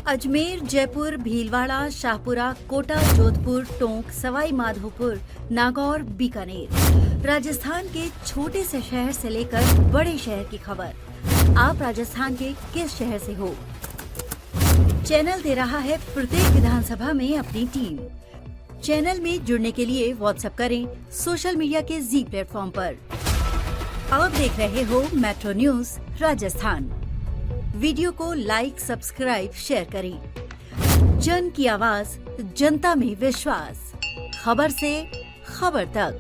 अजमेर, जयपुर, भीलवाड़ा, शाहपुरा, कोटा, जोधपुर, टोंक, सवाई माधोपुर, नागौर, बीकानेर। राजस्थान के छोटे से शहर से लेकर बड़े शहर की खबर। आप राजस्थान के किस शहर से हो? चैनल दे रहा है प्रत्येक विधानसभा में अपनी टीम। चैनल में जुड़ने के लिए व्हाट्सएप करें सोशल मीडिया के जी प्लेटफॉर्म पर। आप देख रहे हो मेट्रो न्यूज राजस्थान। वीडियो को लाइक, सब्सक्राइब, शेयर करें। जन की आवाज, जनता में विश्वास। खबर से खबर तक।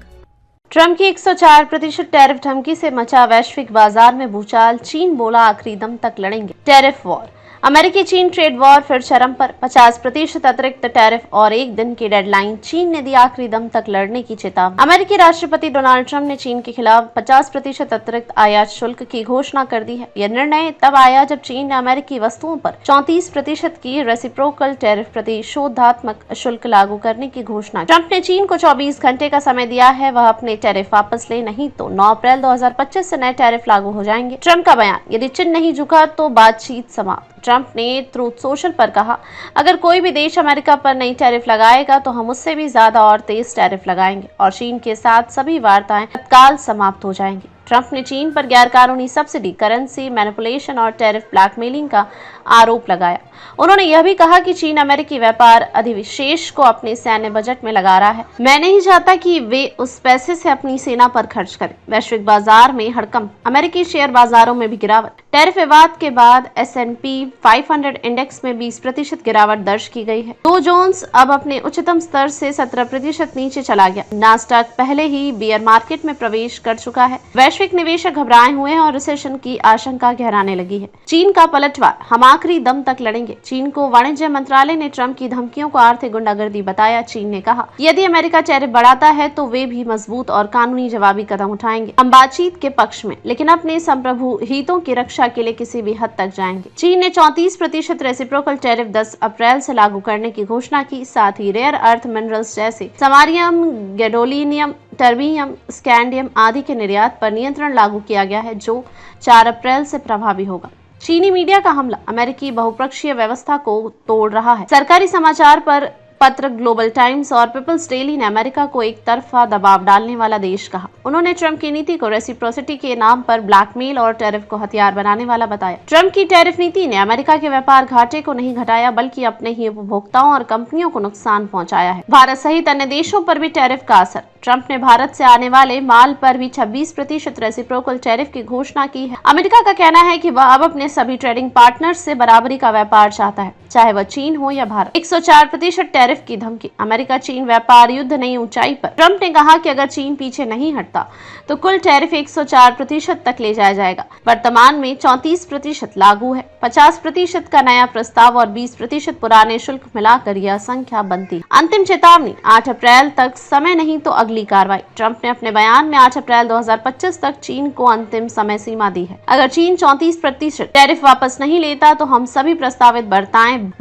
ट्रंप की 104% टैरिफ धमकी से मचा वैश्विक बाजार में भूचाल। चीन बोला आखिरी दम तक लड़ेंगे। Tariff war. अमेरिकी चीन ट्रेड वॉर फिर चरम पर। 50% अतिरिक्त टैरिफ और एक दिन की डेडलाइन। चीन ने दी आखिरी दम तक लड़ने की चेतावनी। अमेरिकी राष्ट्रपति डोनाल्ड ट्रंप ने चीन के खिलाफ 50% अतिरिक्त आयात शुल्क की घोषणा कर दी है। यह निर्णय तब आया जब चीन ने अमेरिकी वस्तुओं पर 34% की रेसिप्रोकल टैरिफ प्रतिशोधात्मक शुल्क लागू करने की घोषणा। ट्रंप ने चीन को 24 घंटे का समय दिया है वह अपने टैरिफ वापस ले, नहीं तो 9 अप्रैल 2025 से नए टैरिफ लागू हो जाएंगे। ट्रंप का बयान, यदि चीन नहीं झुका तो बातचीत समाप्त। ट्रंप ने ट्रूथ सोशल पर कहा, अगर कोई भी देश अमेरिका पर नई टैरिफ लगाएगा तो हम उससे भी ज्यादा और तेज टैरिफ लगाएंगे और चीन के साथ सभी वार्ताएं तत्काल समाप्त हो जाएंगी। ट्रंप ने चीन पर गैरकानूनी सब्सिडी, करेंसी मैनिपुलेशन और टैरिफ ब्लैकमेलिंग का आरोप लगाया। उन्होंने यह भी कहा कि चीन अमेरिकी व्यापार अधिविशेष को अपने सैन्य बजट में लगा रहा है। मैं नहीं चाहता कि वे उस पैसे से अपनी सेना पर खर्च करें। वैश्विक बाजार में हड़कंप। अमेरिकी शेयर बाजारों में भी गिरावट। टैरिफ विवाद के बाद S&P 500 इंडेक्स में 20% गिरावट दर्ज की गई है। डो जोन्स अब अपने उच्चतम स्तर से 17% नीचे चला गया। नास्डैक पहले ही बियर मार्केट में प्रवेश कर चुका है। वैश्विक निवेशक घबराए हुए हैं और रिसेशन की आशंका गहराने लगी है। चीन का पलटवार, हम आखिरी दम तक लड़ेंगे। चीन को वाणिज्य मंत्रालय ने ट्रंप की धमकियों को आर्थिक गुंडागर्दी बताया। चीन ने कहा, यदि अमेरिका टैरिफ बढ़ाता है तो वे भी मजबूत और कानूनी जवाबी कदम उठाएंगे। हम बातचीत के पक्ष में, लेकिन अपने संप्रभु हितों की रक्षा के लिए किसी भी हद तक जाएंगे। चीन ने 34% रेसिप्रोकल टैरिफ 10 अप्रैल से लागू करने की घोषणा की। साथ ही रेयर अर्थ मिनरल्स जैसे समारियम, गैडोलिनियम, टर्बियम, स्कैंडियम आदि के निर्यात पर नियंत्रण लागू किया गया है जो 4 अप्रैल से प्रभावी होगा। चीनी मीडिया का हमला, अमेरिकी बहुपक्षीय व्यवस्था को तोड़ रहा है। सरकारी समाचार पर पत्र ग्लोबल टाइम्स और पीपल्स डेली ने अमेरिका को एक तरफा दबाव डालने वाला देश कहा। उन्होंने ट्रंप की नीति को रेसिप्रोसिटी के नाम पर ब्लैकमेल और टैरिफ को हथियार बनाने वाला बताया। ट्रंप की टैरिफ नीति ने अमेरिका के व्यापार घाटे को नहीं घटाया बल्कि अपने ही उपभोक्ताओं और कंपनियों को नुकसान पहुंचाया है। भारत सहित अन्य देशों पर भी टैरिफ का असर। ट्रंप ने भारत से आने वाले माल पर भी 26% रेसिप्रोकल टैरिफ की घोषणा की है। अमेरिका का कहना है कि वह अब अपने सभी ट्रेडिंग पार्टनर्स से बराबरी का व्यापार चाहता है, चाहे वह चीन हो या भारत। 104% टैरिफ की धमकी। अमेरिका चीन व्यापार युद्ध नई ऊंचाई पर। ट्रंप ने कहा कि अगर चीन पीछे नहीं हटता तो कुल टैरिफ 104% तक ले जाया जाएगा। वर्तमान में 34% लागू है। 50% का नया प्रस्ताव और 20% पुराने शुल्क मिलाकर यह संख्या बनती। अंतिम चेतावनी, 8 अप्रैल तक समय नहीं तो अगली कार्रवाई। ट्रंप ने अपने बयान में 8 अप्रैल 2025 तक चीन को अंतिम समय सीमा दी है। अगर चीन 34% टैरिफ वापस नहीं लेता तो हम सभी प्रस्तावित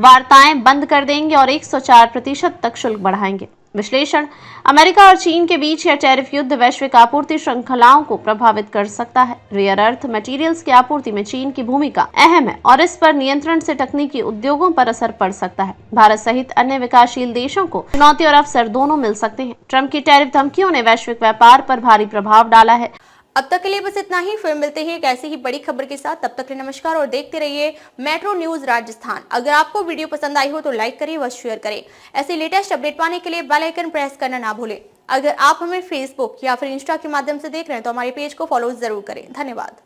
वार्ताएं बंद कर देंगे और 104% तक शुल्क बढ़ाएंगे। विश्लेषण, अमेरिका और चीन के बीच यह टैरिफ युद्ध वैश्विक आपूर्ति श्रृंखलाओं को प्रभावित कर सकता है। रेयर अर्थ मटेरियल्स की आपूर्ति में चीन की भूमिका अहम है और इस पर नियंत्रण से तकनीकी उद्योगों पर असर पड़ सकता है। भारत सहित अन्य विकासशील देशों को चुनौती और अवसर दोनों मिल सकते हैं। ट्रंप की टैरिफ धमकियों ने वैश्विक व्यापार पर भारी प्रभाव डाला है। अब तक के लिए बस इतना ही। फिर मिलते हैं एक ऐसी ही बड़ी खबर के साथ। तब तक के लिए नमस्कार और देखते रहिए मेट्रो न्यूज राजस्थान। अगर आपको वीडियो पसंद आई हो तो लाइक करें व शेयर करें। ऐसे लेटेस्ट अपडेट पाने के लिए बेल आइकन प्रेस करना ना भूलें। अगर आप हमें फेसबुक या फिर इंस्टा के माध्यम से देख रहे हैं तो हमारे पेज को फॉलो जरूर करें। धन्यवाद।